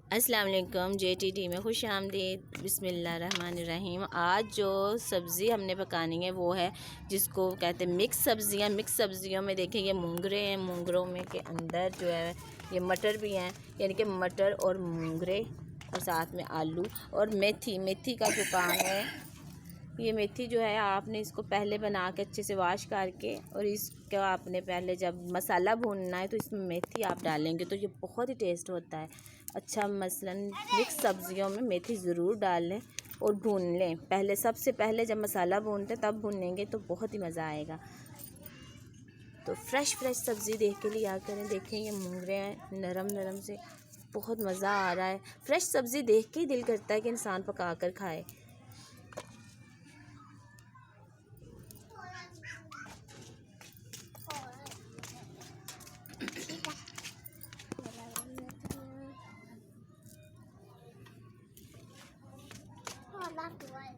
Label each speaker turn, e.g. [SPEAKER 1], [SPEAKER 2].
[SPEAKER 1] अस्सलाम वालेकुम। JTT में खुश आमदीद। बिस्मिल्लाहिर्रहमानिर्रहीम। आज जो सब्ज़ी हमने पकानी है वो है जिसको कहते हैं मिक्स सब्ज़ियाँ। मिक्स सब्ज़ियों में देखिए ये मूंगरे हैं, मूंगरों में के अंदर जो है ये मटर भी हैं, यानी कि मटर और मूंगरे और साथ में आलू और मेथी। मेथी का जो काम है, ये मेथी जो है आपने इसको पहले बना के अच्छे से वाश करके और इसका आपने पहले जब मसाला भूनना है तो इसमें मेथी आप डालेंगे तो ये बहुत ही टेस्ट होता है अच्छा। मसलन मिक्स सब्ज़ियों में मेथी ज़रूर डाल लें और भून लें। पहले सबसे पहले जब मसाला भूनते तब भूनेंगे तो बहुत ही मज़ा आएगा। तो फ्रेश सब्ज़ी देख के लिया करें। देखें ये मूंगरे हैं नरम नरम से, बहुत मज़ा आ रहा है। फ्रेश सब्ज़ी देख के ही दिल करता है कि इंसान पका कर खाए।